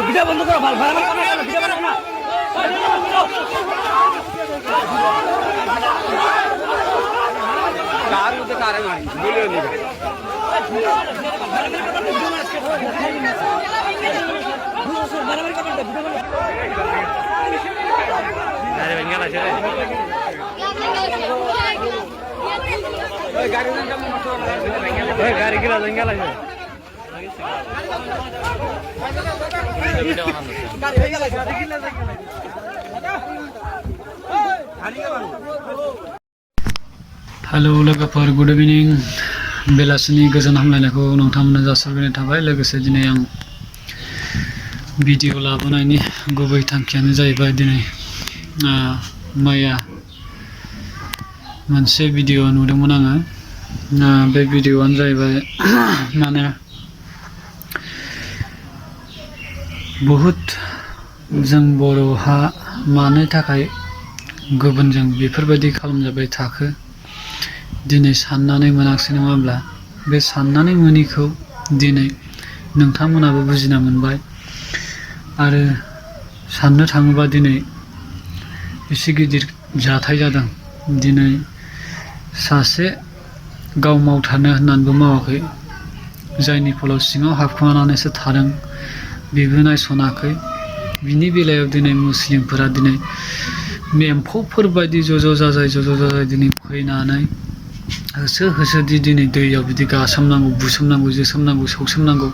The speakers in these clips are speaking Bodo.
ভিডিও বন্ধ করো ভালো ভালো ভিডিও বানাও না कार होते कार है मारी बोलियो नहीं अरे बंगाला चले ओए गाड़ी गिरा बंगाला चले हेलो लोगोफोर गुड इभिनिं बेलासिनि गोजोन हामलायनायखौ नोंथांमोननो जासिहरनाय थाबाय। लोगोसे दिनै आं भिडिअ लाबोनायनि गुबै थांखियानो जाहैबाय दिनै मैया मोनसे भिडिअ नुदोंमोन आङो। बे भिडिअआनो जाहैबाय माने बहुत जों बर'हा मानो थाखाय गुबुनजों बेफोरबायदि खालामजाबाय थाखो दिनै साननानै मोनाखै नङा होमब्ला बे साननानै मोनिखौ दिनै नोंथांमोनाबो बुजिना मोनबाय आरो साननो थाङोबा दिनै एसे गिदिर जाथाय जादों। दिनै सासे गाव मावथारनो होननानैबो मावाखै, जायनि फलाव सिङाव हाबखुमानानैसो थादों, बेबो नायसनाखै। बिनि बेलायाव दिनै मुस्लिमफोरा दिनै एम्फौफोर बायदि ज' जाजाय दिनै फैनानै होसो होसोदि दिनै दैयाव बिदि गासोमनांगौ, बुसोमनांगौ, जोसोमनांगौ, सौसोमनांगौ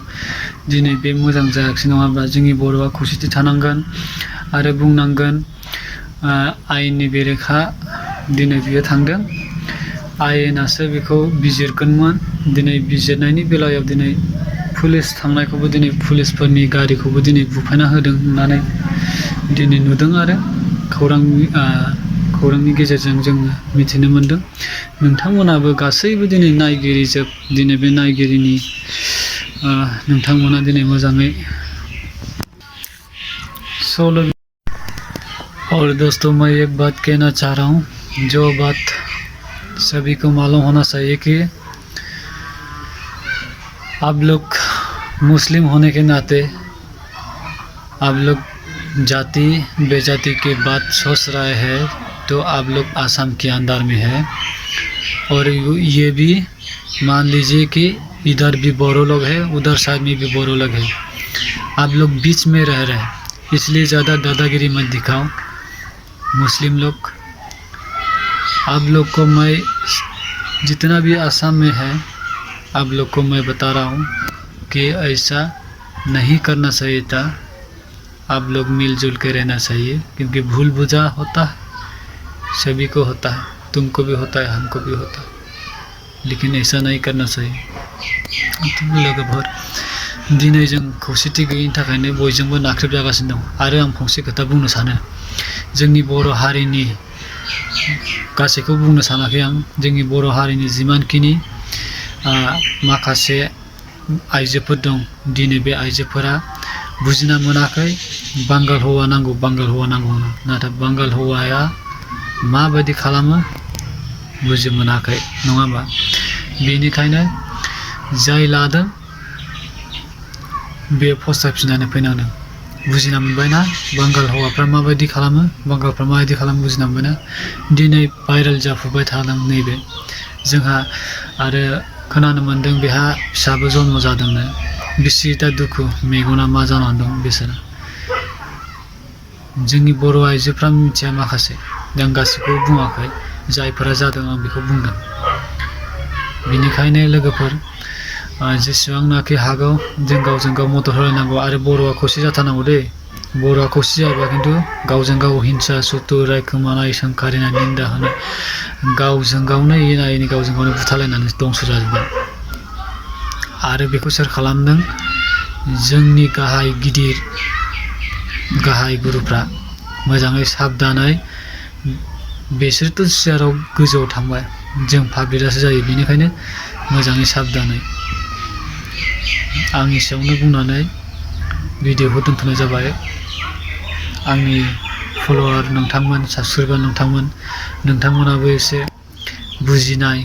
दिनै बे मोजां जायाखै नङा होमब्ला? जोंनि बर'आ खौसेथि थानांगोन आरो बुंनांगोन आयेननि बेरेखा दिनै बियो थांदों, आयेनासो बेखौ बिजिरगोनमोन। दिनै बिजिरनायनि बेलायाव दिनै पुलिस थांनायखौबो दिनै पुलिसफोरनि गारिखौबो दिनै बुफायना होदों होननानै दिनै नुदों आरो खौरांनि गेजेरजों जोङो मिथिनो मोनदों। नोंथांमोनाबो गासैबो दिनै नायगिरि जोब, दिनै बे नायगिरिनि नोंथांमोना दिनै मोजाङै सोलो। और दोस्तों मैं एक बात कहना चाह रहा हूँ, जो बात सभी को मालूम होना चाहिए कि आप लोग मुस्लिम होने के नाते आप लोग जाति बेजाति की बात सोच रहे हैं, तो आप लोग आसाम के अंदर में है और ये भी मान लीजिए कि इधर भी बोरो लोग है, उधर साइड में भी बोरो लोग है। आप लोग बीच में रह रहे हैं, इसलिए ज़्यादा दादागिरी मत दिखाओ मुस्लिम लोग। आप लोग को मैं जितना भी आसाम में है आप लोग को मैं बता रहा हूँ कि ऐसा नहीं करना चाहिए था। आप लोग मिलजुल के रहना चाहिए, क्योंकि भूल बुझा होता है, सभी को होता है, तुमको भी होता है, हमको भी होता है, लेकिन ऐसा नहीं करना चाहिए। लोगोफोर दिनै जों खौसेथि गैयैनि थाखायनो बयजोंबो नाख्रेबजागासिनो दं। आरो आं फंसे खोथा बुंनो सानो, जोंनि बर' हारिनि गासैखौ बुंनो सानाखै आं, जोंनि बर' हारिनि जिमानखिनि माखासे आइजोफोर दं, दिनै बे आइजोफोरा बुजिना मोनाखै बांगाल हौवा नांगौ, बांगाल हौवा नांगौ, नाथाय बांगाल हौवाया माबायदि खालामो बुजि मोनाखै, नङा होमबा? बेनिखायनो जाय लादों बे फस्थायफिननानै फैनांदों। बुजिना मोनबायना बांगाल हौवाफ्रा माबायदि खालामो, बांगालफ्रा माबायदि खालामो बुजिना मोनबायना? दिनै भाइरेल जाफुबाय थादों नैबे जोंहा, आरो खोनानो मोन्दों बेहा फिसाबो जन्म जादोंनो। बिसिदा दुखु, मेगना मा जानानै दं बिसोरो। जोंनि बर' आइजोफ्रा मिथिया माखासे, आं गासैखौबो बुङाखै, जायफोरा जादों आं बेखौ बुंदों। बेनिखायनो लोगोफोर जेसेबांनाखि हागौ जों गावजों गाव मदद होलायनांगौ, आरो बर'आ खौसे जाथारनांगौ दे। बर'आ खौसे जायोबा खिन्थु गावजों गाव हिंसा सुथुर रायखोमानाय सोंखारिनाय निन्दा होनाय, गावजों गावनो एना एनि गावजों गावनो बुथारलायनानै दंस' जाजोबगोन। आरो बेखौ सोर खालामदों? जोंनि गाहाय गुरुफ्रा मोजाङै साबधानै, बिसोरथ' सियाराव गोजौआव थांबाय, जों पाब्लिकआसो जायो। बेनिखायनो मोजाङै साबधानै आंनि सायावनो बुंनानै भिडिअखौ दोनथ'नाय जाबाय। आंनि फल'वार नोंथांमोन, साबस्क्राइबार नोंथांमोनाबो एसे बुजिनाय,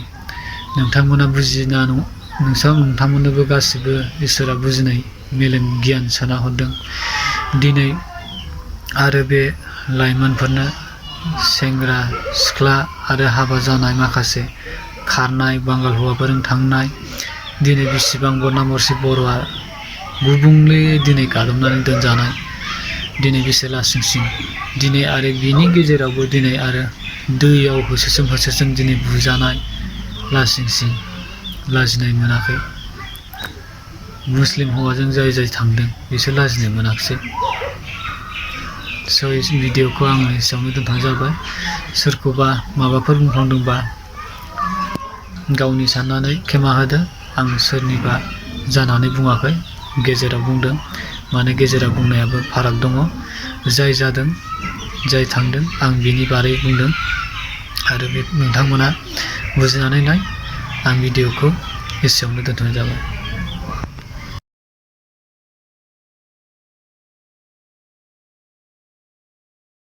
नोंथांमोननोबो गासिबो इसोरा बुजिनाय मेलेम गियान सोना हरदों। दिनै आरो बे लाइमोनफोरनो, सेंग्रा सिख्ला आरो हाबा जानाय माखासे खारनाय बांगाल हौवाफोरजों थांनाय, दिनै बेसेबां बरनामरसि बर'आ गुबुंले दिनै गादबनानै दोनजानाय, दिनै बेसे लासिंसिं, दिनै आरो बिनि गेजेरावबो दिनै आरो दैयाव होसोसोम दिनै बुजानाय, लासिंसिं, लाजिनाय मोनाखै। मुस्लिम हौवाजों जाय थांदों बिसोर लाजिनाय मोनाखिसै। स' भिडिअखौ आङो एसेयावनो दोनथ'नाय जाबाय। सोरखौबा माबाफोर बुंफ्लांदोंबा गावनि साननानै क्षमा होदो। आं सोरनिबा जानानै बुङाखै, गेजेराव बुंदों। माने गेजेराव बुंनायाबो फाराग दङ। जाय जादों, जाय थांदों, आं बिनि बारै बुंदों। आरो बे नोंथांमोना बुजिनानै नाय। आं भिडिअखौ एसेयावनो दोनथ'नाय जाबाय।